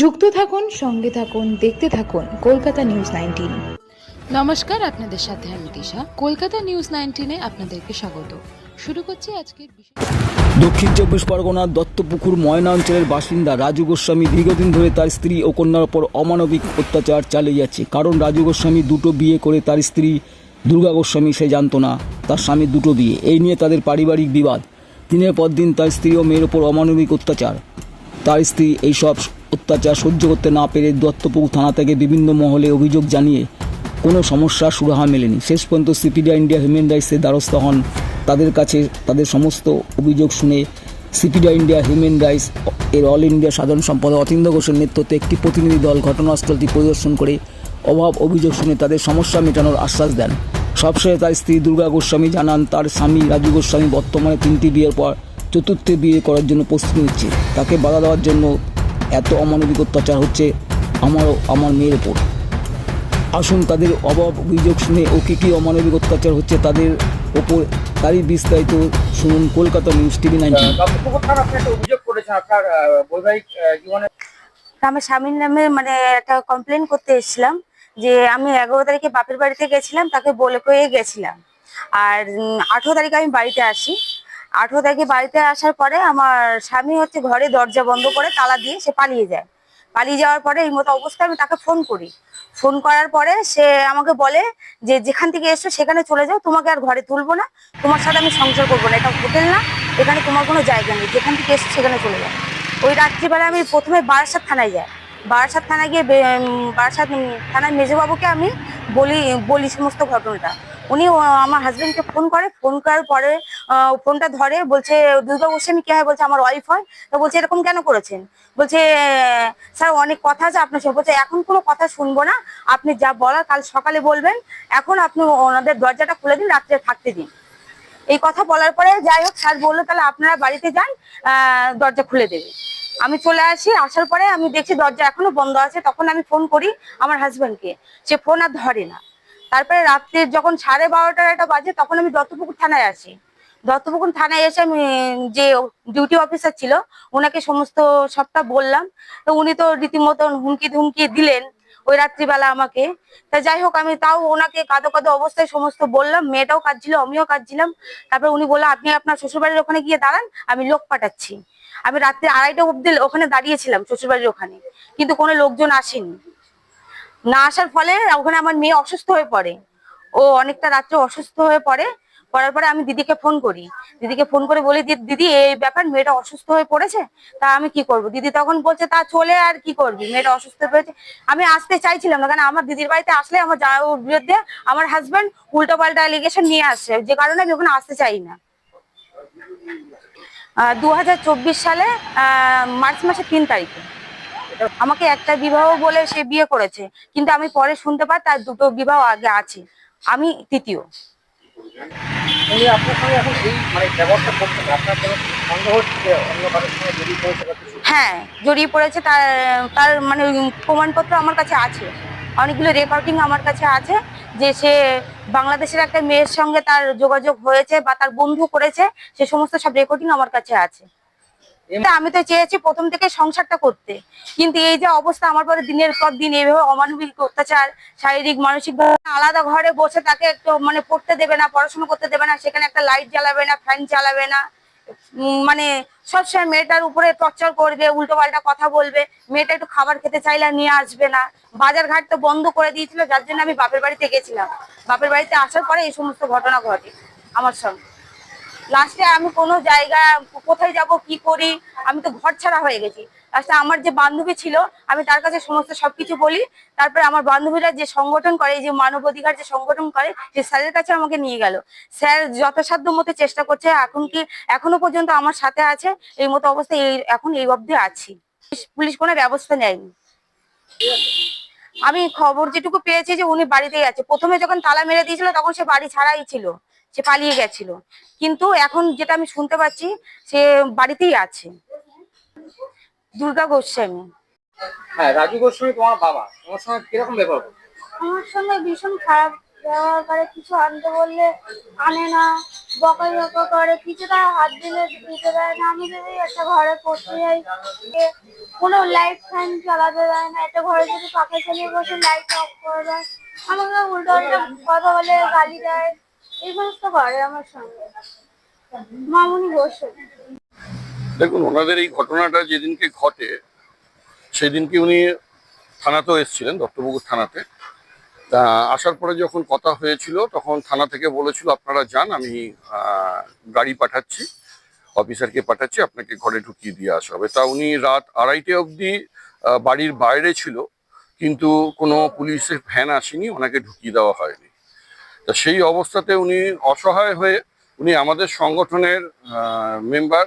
যুক্ত থাকুন, সঙ্গে থাকুন, দেখতে থাকুন কলকাতা নিউজ 19। নমস্কার, আপনাদের সাথে আমি দিশা। কলকাতা নিউজ 19-এ আপনাদেরকে স্বাগত। শুরু করছি আজকের বিশেষ। দক্ষিণ চব্বিশ পরগনার দত্তপুকুর ময়না অঞ্চলের বাসিন্দা রাজু গোস্বামী দীর্ঘদিন ধরে তার স্ত্রী ও কন্যার ওপর অমানবিক অত্যাচার চালিয়ে যাচ্ছে। কারণ রাজু গোস্বামী দুটো বিয়ে করে তার স্ত্রী দুর্গা গোস্বামী সে জানতো না তার স্বামীর দুটো বিয়ে। এই নিয়ে তাদের পারিবারিক বিবাদ। দিনের পর দিন তার স্ত্রী ও মেয়ের ওপর অমানবিক অত্যাচার। তার স্ত্রী এইসব অত্যাচার সহ্য করতে না পেরে দত্তপুকুর থানা থেকে বিভিন্ন মহলে অভিযোগ জানিয়ে কোনো সমস্যার সুরাহা মেলেনি। শেষ পর্যন্ত সিপিডিআই ইন্ডিয়া হিউম্যান রাইটসের দ্বারস্থ হন। তাদের কাছে তাদের সমস্ত অভিযোগ শুনে সিপিডিআই ইন্ডিয়া হিউম্যান রাইটস এর অল ইন্ডিয়া সাধারণ সম্পাদক অতীন্দ্র ঘোষের নেতৃত্বে একটি প্রতিনিধি দল ঘটনাস্থলটি পরিদর্শন করে অভাব অভিযোগ শুনে তাদের সমস্যা মেটানোর আশ্বাস দেন। সবশেষে তার স্ত্রী দুর্গা গোস্বামী জানান তার স্বামী রাজু গোস্বামী বর্তমানে 3টি বিয়ের পর চতুর্থ বিয়ে করার জন্য প্রস্তুতি নিচ্ছে। তাকে বাধা দেওয়ার জন্য এত অমানবিক অত্যাচার হচ্ছে আমার মেয়ের ওপর। আসুন তাদের অভাব অভিযোগ শুনে ও কী অমানবিক অত্যাচার হচ্ছে তাদের ওপর তারই বিস্তারিত শুনুন কলকাতা নিউজ টিভি 19। আমার স্বামীর নামে একটা কমপ্লেন করতে এসেছিলাম যে আমি 11 তারিখে বাপের বাড়িতে গেছিলাম, তাকে বলে কয়ে গেছিলাম। আর 18 তারিখে আমি বাড়িতে আসি। 18 তারিখে বাড়িতে আসার পরে আমার স্বামী ঘরে দরজা বন্ধ করে তালা দিয়ে সে পালিয়ে যায়। পালিয়ে যাওয়ার পরে এই মতো অবস্থায় আমি তাকে ফোন করি। ফোন করার পরে সে আমাকে বলে যে যেখান থেকে এসছো সেখানে চলে যাও, তোমাকে আর ঘরে তুলবো না, তোমার সাথে আমি সংসার করবো না, এটা হোটেল না, এখানে তোমার কোনো জায়গা নেই, যেখান থেকে এসছো সেখানে চলে যাও। ওই রাত্রিবেলা আমি প্রথমে বারাসাত থানায় যাই। বারাসাত থানায় গিয়ে বারাসাত থানায় মেজবাবুকে আমি বলি সমস্ত ঘটনাটা। উনি আমার হাজবেন্ডকে ফোন করে, ফোন করার পরে ফোনটা ধরে, বলছে দুর্গা গোস্বামী কে হয়, বলছে আমার ওয়াইফ হয়। তো বলছে এরকম কেন করেছেন? বলছে স্যার অনেক কথা আছে আপনার সাথে। বলছে এখন কোনো কথা শুনবো না, আপনি যা বলার কাল সকালে বলবেন, এখন আপনি ওনাদের দরজাটা খুলে দিন, রাত্রে থাকতে দিন। এই কথা বলার পরে যাই হোক স্যার বললো তাহলে আপনারা বাড়িতে যান, দরজা খুলে দেবে। আমি চলে আসি, আসার পরে আমি দেখছি দরজা এখনো বন্ধ আছে। তখন আমি ফোন করি আমার হাজবেন্ডকে, সে ফোন আর ধরে না। তারপরে রাত্রে যখন 12:30 বাজে তখন আমি দত্তপুকুর থানায় আসি। দত্তপুকুর থানায় এসে আমি যে ডিউটি অফিসার ছিল ওনাকে সমস্ত সবটা বললাম। তো উনি তো রীতিমতো হুমকি ধুমকি দিলেন ওই রাত্রিবেলা আমাকে। তা যাই হোক আমি তাও ওনাকে কাঁদো কাঁদো অবস্থায় সমস্ত বললাম, মেয়েটাও কাঁদছিল, আমিও কাঁদছিলাম। তারপর উনি বললো আপনি আপনার শ্বশুরবাড়ির ওখানে গিয়ে দাঁড়ান, আমি লোক পাঠাচ্ছি। আমি রাত্রে 2:30 অব্দি ওখানে দাঁড়িয়েছিলাম শ্বশুরবাড়ির ওখানে, কিন্তু কোনো লোকজন আসেনি। না আসার ফলে ওখানে আমার মেয়ে অসুস্থ হয়ে পড়ে। ও অনেকটা রাত্রে অসুস্থ হয়ে পড়ে। পড়ার পরে আমি দিদিকে ফোন করি। দিদিকে ফোন করে বলি দিদি এই ব্যাপার, মেয়েটা অসুস্থ হয়ে পড়েছে, তা আমি কি করব? দিদি তখন বলছে তা চলে আর কি করবি, মেয়েটা অসুস্থ হয়ে পড়েছে। আমি আসতে চাইছিলাম না, কারণ আমার দিদির বাড়িতে আসলে আমার ওর বিরুদ্ধে আমার হাজবেন্ড উল্টো পাল্টা অ্যালিগেশন নিয়ে আসছে, যে কারণে আমি ওখানে আসতে চাই না। 2024 সালে মার্চ মাসের 3 তারিখে আমাকে একটা বিবাহ বলে সে বিয়ে করেছে, কিন্তু আমি পরে শুনতে পাই তার দুটো বিবাহ আগে আছে, আমি তৃতীয়। হ্যাঁ, জড়িয়ে পড়েছে। তার তার মানে প্রমাণপত্র আমার কাছে আছে, অনেকগুলো রেকর্ডিং আমার কাছে আছে, যে সে বাংলাদেশের একটা মেয়ের সঙ্গে তার যোগাযোগ হয়েছে বা তার বন্ধু করেছে, সে সমস্ত সব রেকর্ডিং আমার কাছে আছে। আমি তো চেয়েছি প্রথম থেকে সংসারটা করতে, কিন্তু এই যে অবস্থা আমার পরে দিনের পর দিন এইভাবে অমানবিক অত্যাচার, শারীরিক মানসিক আলাদা ঘরে বসে তাকে একটু পড়তে দেবে না, পড়াশোনা করতে দেবে না, সেখানে একটা লাইট জ্বালাবে না, ফ্যান চালাবে না, সবসময় মেয়েটার উপরে টর্চার করবে, উল্টো পাল্টা কথা বলবে। মেয়েটা একটু খাবার খেতে চাইলে নিয়ে আসবে না। বাজার ঘাট তো বন্ধ করে দিয়েছিল, যার জন্য আমি বাপের বাড়িতে গেছিলাম। বাপের বাড়িতে আসার পরে এই সমস্ত ঘটনা ঘটে আমার সঙ্গে। লাস্টে আমি কোনো জায়গা কোথায় যাব কি করি, আমি তো ঘর ছাড়া হয়ে গেছি। লাস্টে আমার যে বান্ধবী ছিল আমি তার কাছে সমস্ত সবকিছু বলি। তারপরে আমার বান্ধবীরা যে সংগঠন করে, যে মানবাধিকার যে সংগঠন করে, সে স্যারের কাছে আমাকে নিয়ে গেল। স্যার যথাসাধ্য মতো চেষ্টা করছে, এখনো পর্যন্ত আমার সাথে আছে। এই মতো অবস্থায় এখন এই অবধি আছি। পুলিশ কোনো ব্যবস্থা নেয়নি। আমি খবর যেটুকু পেয়েছি যে উনি বাড়িতেই আছে। প্রথমে যখন তালা মেরে দিয়েছিল তখন সে বাড়ি ছাড়াই ছিল, সে পালিয়ে গেছিল। কিন্তু এখন যেটা আমি শুনতে পাচ্ছি সে বাড়িতেই আছে। দুর্গা গোস্বামী। হ্যাঁ, রাজু গোস্বামী তোমার বাবা, তোমার সঙ্গে কিরকম ব্যবহার করে? আমার সঙ্গে ভীষণ খারাপ ব্যবহার করে, কিছু আনতে বললে আনে না, বকা করে, কিছুটা হাত দিলে দিতে দেয় না। আমি যদি একটা ঘরে পড়তে যাই কোনো লাইট ফ্যান চালাতে দেয় না, একটা ঘরে যদি পাখা চালিয়ে বসে লাইট অফ করে দেয়, আমাকে উল্টো উল্টো কথা বলে, গালি দেয়, এই সমস্ত করে আমার সঙ্গে। মামুনি বসে দেখুন, ওনাদের এই ঘটনাটা যেদিনকে ঘটে সেদিনকে উনি থানাতেও এসেছিলেন, দত্তপুকুর থানাতে। তা আসার পরে যখন কথা হয়েছিল তখন থানা থেকে বলেছিল আপনারা যান, আমি গাড়ি পাঠাচ্ছি, অফিসারকে পাঠাচ্ছি, আপনাকে ঘরে ঢুকিয়ে দিয়ে আসা হবে। তা উনি রাত 2:30 অবধি বাড়ির বাইরে ছিল, কিন্তু কোনো পুলিশের ভ্যান আসেনি, ওনাকে ঢুকিয়ে দেওয়া হয়নি। তা সেই অবস্থাতে উনি অসহায় হয়ে উনি আমাদের সংগঠনের মেম্বার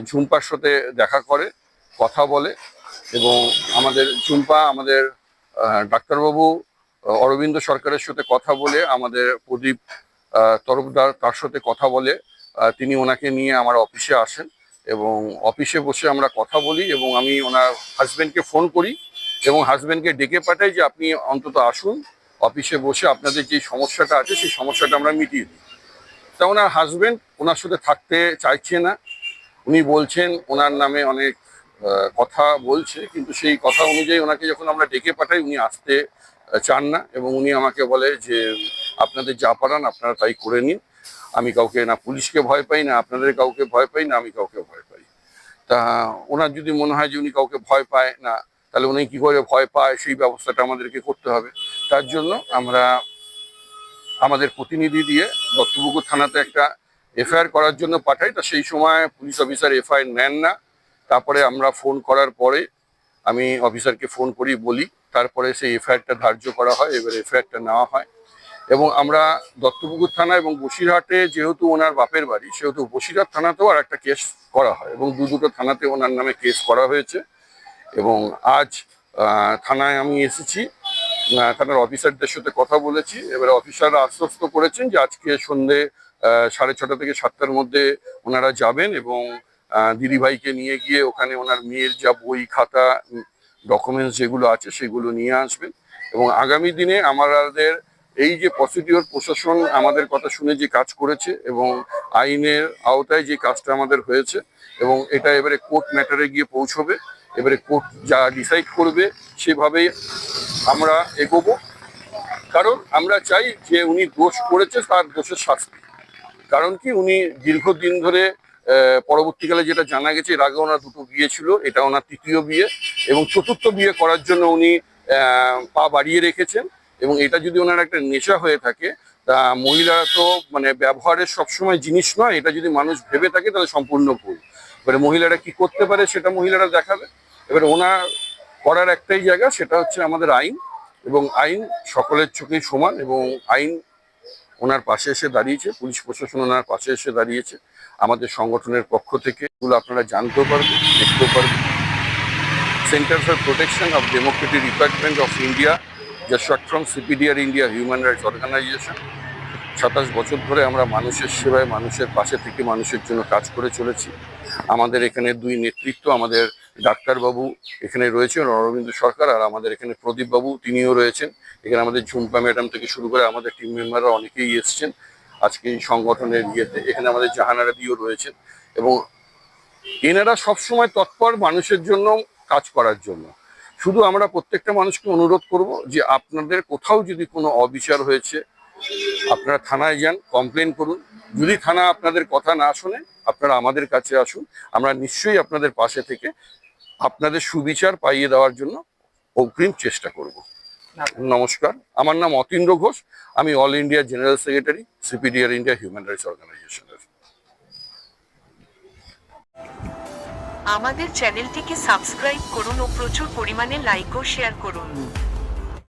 ঝুম্পার সাথে দেখা করে, কথা বলে, এবং আমাদের ঝুম্পা আমাদের ডাক্তারবাবু অরবিন্দ সরকারের সাথে কথা বলে, আমাদের প্রদীপ তরফদার তার সাথে কথা বলে, তিনি ওনাকে নিয়ে আমার অফিসে আসেন এবং অফিসে বসে আমরা কথা বলি, এবং আমি ওনার হাজব্যান্ডকে ফোন করি এবং হাজব্যান্ডকে ডেকে পাঠাই যে আপনি অন্তত আসুন, অফিসে বসে আপনাদের যে সমস্যাটা আছে সেই সমস্যাটা আমরা মিটিয়ে দিই। তা ওনার হাজব্যান্ড ওনার সাথে থাকতে চাইছে না, উনি বলছেন ওনার নামে অনেক কথা বলছে, কিন্তু সেই কথা অনুযায়ী ওনাকে যখন আমরা ডেকে পাঠাই উনি আসতে চান না, এবং উনি আমাকে বলে যে আপনাদের যা পারান আপনারা তাই করে নিন, আমি কাউকে না পুলিশকে ভয় পাই, না আপনাদের কাউকে ভয় পাই, না আমি কাউকে ভয় পাই। তা ওনার যদি মনে হয় যে উনি কাউকে ভয় পায় না, তাহলে উনি কি করে ভয় পায় সেই ব্যবস্থাটা আমাদেরকে করতে হবে। তার জন্য আমরা আমাদের প্রতিনিধি দিয়ে দত্তপুকুর থানাতে একটা এফআইআর করার জন্য পাঠাই। তা সেই সময় পুলিশ অফিসার এফআইআর নেন না। তারপরে আমরা ফোন করার পরে আমি অফিসারকে ফোন করি, বলি, তারপরে সেই এফআইআরটা ধার্য করা হয়, এবার এফআইআরটা নেওয়া হয়। এবং আমরা দত্তপুকুর থানা এবং বসিরহাটে যেহেতু ওনার বাপের বাড়ি, সেহেতু বসিরহাট থানাতেও আর একটা কেস করা হয়, এবং দুটো থানাতে ওনার নামে কেস করা হয়েছে। এবং আজ থানায় আমি এসেছি, থানার অফিসারদের সাথে কথা বলেছি। এবারে অফিসাররা আশ্বস্ত করেছেন যে আজকে সন্ধ্যে 6:30 থেকে 7টার মধ্যে ওনারা যাবেন এবং দিদিভাইকে নিয়ে গিয়ে ওখানে ওনার মেয়ের যা বই খাতা ডকুমেন্টস যেগুলো আছে সেগুলো নিয়ে আসবেন। এবং আগামী দিনে আমাদের এই যে প্রসিডিওর প্রশাসন আমাদের কথা শুনে যে কাজ করেছে এবং আইনের আওতায় যে কাজটা আমাদের হয়েছে, এবং এটা এবারে কোর্ট ম্যাটারে গিয়ে পৌঁছবে, এবারে কোর্ট যা ডিসাইড করবে সেভাবেই আমরা এগোবো। কারণ আমরা চাই যে উনি দোষ করেছে তার দোষের শাস্তি। কারণ কি, উনি দীর্ঘদিন ধরে পরবর্তীকালে যেটা জানা গেছে এর আগে ওনার 2টো বিয়ে ছিল, এটা ওনার 3য় বিয়ে, এবং 4র্থ বিয়ে করার জন্য উনি পা বাড়িয়ে রেখেছেন। এবং এটা যদি ওনার একটা নেশা হয়ে থাকে, তা মহিলারা তো মানে ব্যবহারের সবসময় জিনিস নয়, এটা যদি মানুষ ভেবে থাকে তাহলে সম্পূর্ণ ভুল। এবারে মহিলারা কি করতে পারে সেটা মহিলারা দেখাবে। এবারে ওনার করার একটাই জায়গা, সেটা হচ্ছে আমাদের আইন, এবং আইন সকলের চোখেই সমান, এবং আইন ওনার পাশে এসে দাঁড়িয়েছে, পুলিশ প্রশাসন ওনার পাশে এসে দাঁড়িয়েছে। আমাদের সংগঠনের পক্ষ থেকে এগুলো আপনারা জানতেও পারবেন, দেখতেও পারবেন। Centre for protection of democratic republic of India, যা short form CPDR India human rights organisation. 27 বছর ধরে আমরা মানুষের সেবায়, মানুষের পাশে থেকে মানুষের জন্য কাজ করে চলেছি। আমাদের এখানে 2 নেতৃত্ব, আমাদের ডাক্তারবাবু এখানে রয়েছেন অরবিন্দ সরকার, আর আমাদের এখানে প্রদীপবাবু তিনিও রয়েছেন। এখানে আমাদের ঝুম্পা ম্যাডাম থেকে শুরু করে আমাদের টিম মেম্বাররা অনেকেই এসছেন আজকে এই সংগঠনের ইয়েতে। এখানে আমাদের জাহানারা দিও রয়েছেন, এবং এনারা সবসময় তৎপর মানুষের জন্য কাজ করার জন্য। শুধু আমরা প্রত্যেকটা মানুষকে অনুরোধ করব যে আপনাদের কোথাও যদি কোনো অবিচার হয়েছে আপনারা থানায় যান, কমপ্লেন করুন। যদি থানা আপনাদের কথা না শোনে আপনারা আমাদের কাছে আসুন, আমরা নিশ্চয়ই আপনাদের পাশে থেকে আপনাদের সুবিচার পাইয়ে দেওয়ার জন্য অগ্রিম চেষ্টা করব। নমস্কার, আমার নাম অতীন্দ্র ঘোষ, আমি all India general secretary CPDR India human rights অর্গানাইজেশনের। আমাদের চ্যানেলটিকে সাবস্ক্রাইব করুন ও প্রচুর পরিমাণে লাইক ও শেয়ার করুন।